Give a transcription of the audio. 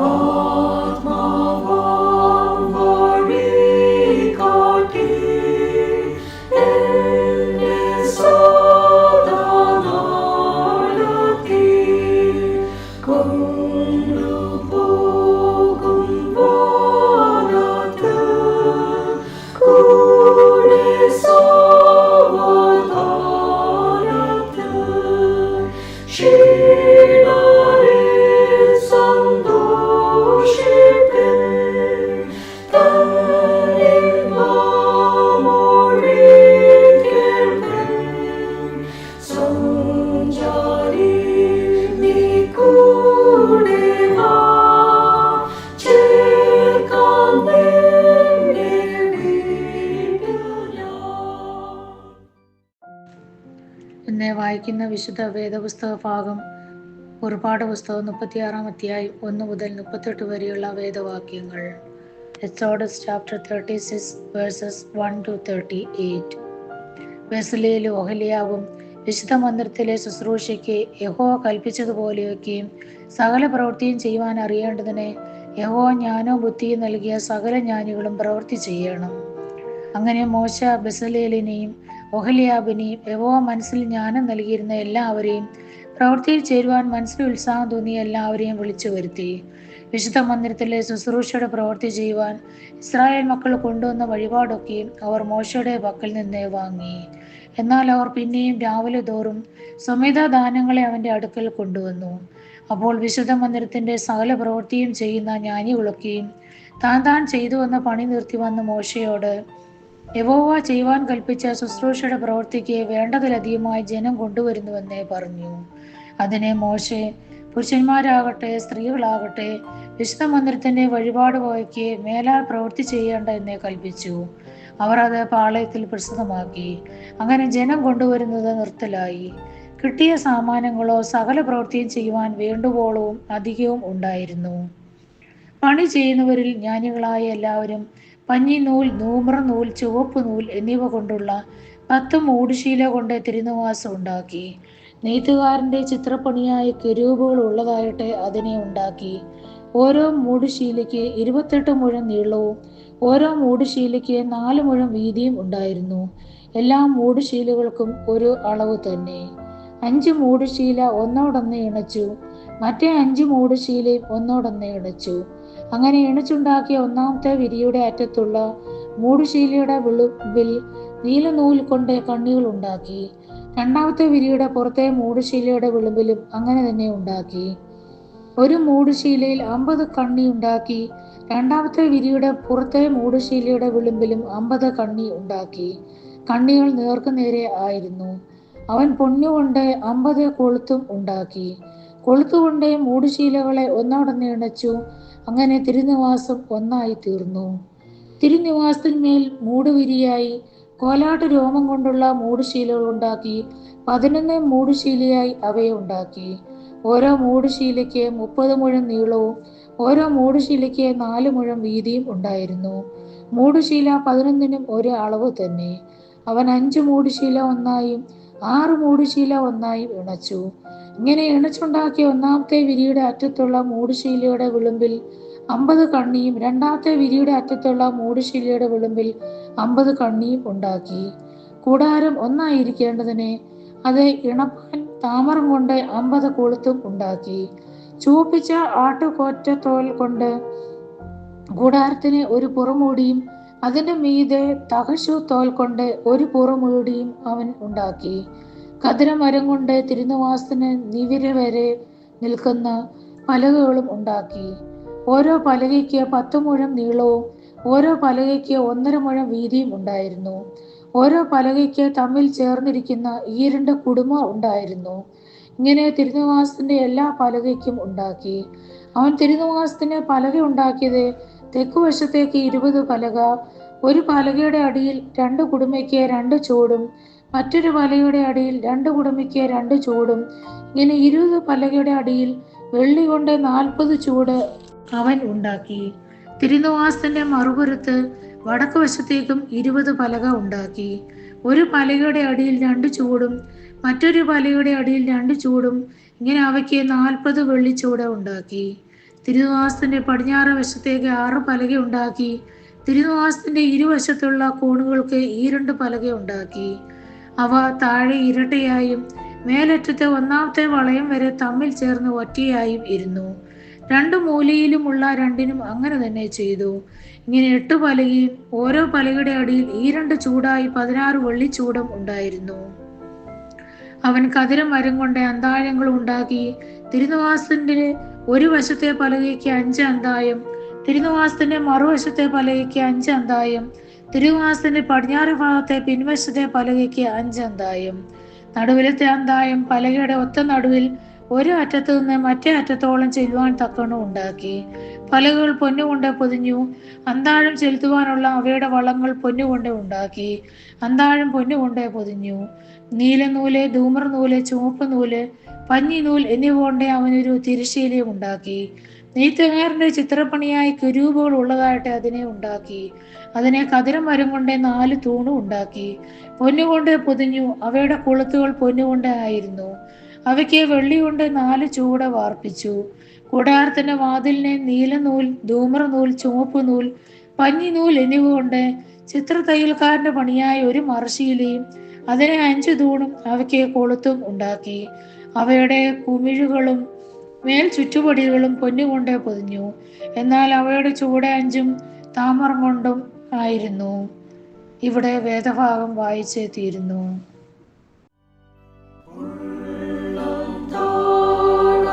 ആത്മാവാം വഴി കാട്ടി എന്നെ സദാ നടത്തി കൊണ്ടുപോകും വാനത്ത് കൂടെ സാവധാനത്ത് ക്ഷീണരെ സന്തോഷിപ്പിൻ തന്നിൽ മാമൊഴി കേൾപ്പിൻ സഞ്ചാരി നീ കൂടെ വാ ചേർക്കാൻ നിന്നെ വീട്ടിൽ ഇന്ന് വായിക്കുന്ന വിശുദ്ധ വേദപുസ്തക ഭാഗം പുറപ്പാട് പുസ്തകം 36-ാം അധ്യായം 1 മുതൽ 38 വരെയുള്ള വേദവാക്യങ്ങൾ. Exodus chapter 36 verses 1 to 38. ബെസലേലും ഒഹലിയാവും വിശുദ്ധ മന്ദിരത്തിലെ ശുശ്രൂഷയ്ക്ക് യഹോവ കൽപ്പിച്ചതുപോലെയൊക്കെയും സകല പ്രവൃത്തിയും ചെയ്യുവാൻ അറിയേണ്ടതിന് യഹോവ ജ്ഞാനവും ബുദ്ധിയും നൽകിയ സകല ജ്ഞാനികളും പ്രവൃത്തി ചെയ്യണം. അങ്ങനെ മോശ ബെസലേലിനെയും ഒഹലിയാബിനെയും യഹോവ മനസ്സിൽ ജ്ഞാനം നൽകിയിരുന്ന എല്ലാവരെയും പ്രവൃത്തിയിൽ ചേരുവാൻ മനസ്സിൽ ഉത്സാഹം തോന്നിയ എല്ലാവരെയും വിളിച്ചു വരുത്തി. വിശുദ്ധ മന്ദിരത്തിലെ ശുശ്രൂഷയുടെ പ്രവൃത്തി ചെയ്യുവാൻ ഇസ്രായേൽ മക്കൾ കൊണ്ടുവന്ന വഴിപാടൊക്കെയും അവർ മോശയുടെ പക്കൽ നിന്ന് വാങ്ങി. എന്നാൽ അവർ പിന്നെയും രാവിലെ തോറും സ്വമേധാദാനങ്ങളെ അവന്റെ അടുക്കൽ കൊണ്ടുവന്നു. അപ്പോൾ വിശുദ്ധ മന്ദിരത്തിന്റെ സകല പ്രവൃത്തിയും ചെയ്യുന്ന ജ്ഞാനികളൊക്കെയും താൻ ചെയ്തു വന്ന പണി നിർത്തി വന്ന് മോശയോട് യഹോവ ചെയ്യുവാൻ കൽപ്പിച്ച ശുശ്രൂഷയുടെ പ്രവൃത്തിക്ക് വേണ്ടതിലധികമായി ജനം കൊണ്ടുവരുന്നുവെന്ന് പറഞ്ഞു. അതിനെ മോശെ പുരുഷന്മാരാകട്ടെ സ്ത്രീകളാകട്ടെ വിശുദ്ധ മന്ദിരത്തിന്റെ വഴിപാട് വകയ്ക്ക് മേലാൽ പ്രവൃത്തി ചെയ്യേണ്ട എന്ന് കൽപ്പിച്ചു. അവർ അത് പാളയത്തിൽ പ്രസിദ്ധമാക്കി. അങ്ങനെ ജനം കൊണ്ടുവരുന്നത് നിർത്തലായി. കിട്ടിയ സാമാനങ്ങളോ സകല പ്രവൃത്തിയും ചെയ്യുവാൻ വേണ്ടുവോളവും അധികവും ഉണ്ടായിരുന്നു. പണി ചെയ്യുന്നവരിൽ ജ്ഞാനികളായ എല്ലാവരും പഞ്ഞിനൂൽ, ധൂമ്രനൂൽ, ചുവപ്പ് നൂൽ എന്നിവ കൊണ്ടുള്ള 10 മൂടുശീല കൊണ്ട് തിരുനിവാസം ഉണ്ടാക്കി. നെയ്ത്തുകാരന്റെ ചിത്രപ്പണിയായ കെരൂബുകൾ ഉള്ളതായിട്ട് അതിനെ ഉണ്ടാക്കി. ഓരോ മൂടുശീലയ്ക്ക് 28 മുഴം നീളവും ഓരോ മൂടുശീലയ്ക്ക് 4 മുഴം വീതിയും ഉണ്ടായിരുന്നു. എല്ലാ മൂടുശീലകൾക്കും ഒരു അളവ് തന്നെ. 5 മൂടുശീല ഒന്നോടൊന്ന് ഇണച്ചു, മറ്റേ 5 മൂടുശീലയും ഒന്നോടൊന്ന് ഇണച്ചു. അങ്ങനെ ഇണച്ചുണ്ടാക്കിയ ഒന്നാമത്തെ വിരിയുടെ അറ്റത്തുള്ള മൂടുശീലയുടെ വിളുമ്പിൽ നീലനൂൽ കൊണ്ട് കണ്ണികൾ ഉണ്ടാക്കി. രണ്ടാമത്തെ വിരിയുടെ പുറത്തെ മൂടുശീലയുടെ വിളുമ്പിലും അങ്ങനെ തന്നെ ഉണ്ടാക്കി. ഒരു മൂടുശീലയിൽ 50 കണ്ണി ഉണ്ടാക്കി. രണ്ടാമത്തെ വിരിയുടെ പുറത്തെ മൂടുശീലയുടെ വിളുമ്പിലും 50 കണ്ണി ഉണ്ടാക്കി. കണ്ണികൾ നേർക്കുനേരെ ആയിരുന്നു. അവൻ പൊന്നുകൊണ്ട് 50 കൊളുത്തും ഉണ്ടാക്കി. കൊളുത്തുകൊണ്ട് മൂടുശീലകളെ ഒന്നോടൊന്ന് ഇണച്ചു. അങ്ങനെ തിരുനിവാസം ഒന്നായി തീർന്നു. തിരുനിവാസത്തിന്മേൽ മൂടുവിരിയായി കോലാട്ട് രോമം കൊണ്ടുള്ള മൂടുശീലകൾ ഉണ്ടാക്കി. 11 മൂടുശീലയായി അവയെ ഉണ്ടാക്കി. ഓരോ മൂടുശീലയ്ക്ക് 30 മുഴം നീളവും ഓരോ മൂടുശീലയ്ക്ക് 4 മുഴം വീതിയും ഉണ്ടായിരുന്നു. മൂടുശീല 11നും ഒരു അളവ് തന്നെ. അവൻ 5 മൂടുശീല ഒന്നായും 6 മൂടുശീല ഒന്നായും ഇണച്ചു. ഇങ്ങനെ ഇണച്ചുണ്ടാക്കിയ ഒന്നാമത്തെ വിരിയുടെ അറ്റത്തുള്ള മൂടുശീലയുടെ വിളുമ്പിൽ 50 കണ്ണിയും രണ്ടാമത്തെ വിരിയുടെ അറ്റത്തുള്ള മൂടുശീലയുടെ വിളുമ്പിൽ 50 കണ്ണിയും ഉണ്ടാക്കി. കൂടാരം ഒന്നായിരിക്കേണ്ടതിന് അത് ഇണപ്പാൻ താമരം കൊണ്ട് 50 കൊളുത്തും ഉണ്ടാക്കി. ചുവപ്പിച്ച ആട്ടുകൊറ്റത്തോൽ കൊണ്ട് കൂടാരത്തിന് ഒരു പുറമൂടിയും അതിന്റെ മീതെ തഹശു തോൽ കൊണ്ട് ഒരു പുറമൂടിയും അവൻ ഉണ്ടാക്കി. കതിരമരം കൊണ്ട് തിരുനിവാസത്തിന് നിവിര വരെ നിൽക്കുന്ന പലകകളും ഉണ്ടാക്കി. ഓരോ പലകയ്ക്ക് 10 മുഴം നീളവും ഓരോ പലകയ്ക്ക് 1.5 മുഴം വീതിയും ഉണ്ടായിരുന്നു. ഓരോ പലകയ്ക്ക് തമ്മിൽ ചേർന്നിരിക്കുന്ന ഈ 2 കുടുമ ഉണ്ടായിരുന്നു. ഇങ്ങനെ തിരുനിവാസത്തിന്റെ എല്ലാ പലകയ്ക്കും ഉണ്ടാക്കി. അവൻ തിരുനിവാസത്തിന് പലക ഉണ്ടാക്കിയത് തെക്കുവശത്തേക്ക് 20 പലക, ഒരു പലകയുടെ അടിയിൽ 2 കുടുമയ്ക്ക് 2 ചൂടും മറ്റൊരു പലകയുടെ അടിയിൽ 2 കുടുമയ്ക്ക് 2 ചൂടും, ഇങ്ങനെ 20 പലകയുടെ അടിയിൽ വെള്ളി കൊണ്ട് 40 ചൂട് അവൻ ഉണ്ടാക്കി. തിരുനിവാസത്തിന്റെ മറുപുറത്ത് വടക്ക് വശത്തേക്കും 20 പലക ഉണ്ടാക്കി. ഒരു പലകയുടെ അടിയിൽ 2 ചൂടും മറ്റൊരു പലകയുടെ അടിയിൽ 2 ചൂടും, ഇങ്ങനെ അവയ്ക്ക് 40 വെള്ളിച്ചൂട് ഉണ്ടാക്കി. തിരുനിവാസത്തിന്റെ പടിഞ്ഞാറ് വശത്തേക്ക് 6 പലക ഉണ്ടാക്കി. തിരുനിവാസത്തിന്റെ ഇരുവശത്തുള്ള കോണുകൾക്ക് ഈ 2 പലക ഉണ്ടാക്കി. അവ താഴെ ഇരട്ടയായും മേലറ്റത്തെ 1-ാമത്തെ വളയം വരെ തമ്മിൽ ചേർന്ന് ഒറ്റയായും ഇരുന്നു. 2 മൂലയിലുമുള്ള രണ്ടിനും അങ്ങനെ തന്നെ ചെയ്തു. ഇങ്ങനെ 8 പലകയും ഓരോ പലകയുടെ അടിയിൽ ഈ 2 ചൂടായി 16 വെള്ളിച്ചൂടം ഉണ്ടായിരുന്നു. അവൻ കതിര മരം കൊണ്ട് അന്താഴങ്ങൾ ഉണ്ടാക്കി. തിരുനിവാസത്തിന്റെ ഒരു വശത്തെ പലകയ്ക്ക് 5 അന്തായം, തിരുനിവാസത്തിന്റെ മറുവശത്തെ പലകയ്ക്ക് 5 അന്തായം, തിരുനിവാസത്തിന്റെ പടിഞ്ഞാറ് ഭാഗത്തെ പിൻവശത്തെ പലകയ്ക്ക് 5 അന്തായം. നടുവിലത്തെ അന്തായം പലകയുടെ ഒത്ത നടുവിൽ ഒരു അറ്റത്തു നിന്ന് മറ്റേ അറ്റത്തോളം ചെല്ലുവാൻ തക്കവണ്ണം ഉണ്ടാക്കി. പലകകൾ പൊന്നുകൊണ്ട് പൊതിഞ്ഞു. അന്താഴം ചെലുത്തുവാനുള്ള അവയുടെ വളങ്ങൾ പൊന്നുകൊണ്ട് ഉണ്ടാക്കി. അന്താഴം പൊന്നുകൊണ്ട് പൊതിഞ്ഞു. നീലനൂല്, ധൂമ്രനൂല്, ചുവപ്പ് നൂല്, പഞ്ഞിനൂൽ എന്നിവ കൊണ്ട് അവനൊരു തിരശ്ശീലയും ഉണ്ടാക്കി. നെയ്ത്തുകാരന്റെ ചിത്രപ്പണിയായി കെരൂബുകൾ ഉള്ളതായിട്ട് അതിനെ ഉണ്ടാക്കി. അതിനെ കതിരമരം കൊണ്ട് 4 തൂണും ഉണ്ടാക്കി. പൊന്നുകൊണ്ട് പൊതിഞ്ഞു. അവയുടെ കൊളുത്തുകൾ പൊന്നുകൊണ്ട് ആയിരുന്നു. അവയ്ക്ക് വെള്ളി കൊണ്ട് 4 ചുവട വാർപ്പിച്ചു. കൂടാരത്തിന്റെ വാതിലിനെ നീലനൂൽ, ധൂമ്രനൂൽ, ചുവപ്പ് നൂൽ, പഞ്ഞിനൂൽ എന്നിവ കൊണ്ട് ചിത്രത്തയ്യൽക്കാരന്റെ പണിയായി ഒരു മറശ്ശീലയും അതിനെ 5 തൂണും അവയ്ക്ക് കൊളുത്തും ഉണ്ടാക്കി. അവയുടെ കുമിഴുകളും മേൽ ചുറ്റുപടികളും പൊന്നുകൊണ്ട് പൊതിഞ്ഞു. എന്നാൽ അവയുടെ ചുവടെ 5ഉം താമരം കൊണ്ടും ആയിരുന്നു. ഇവിടെ വേദഭാഗം വായിച്ചേ തീരുന്നു. ഉള്ളം താണ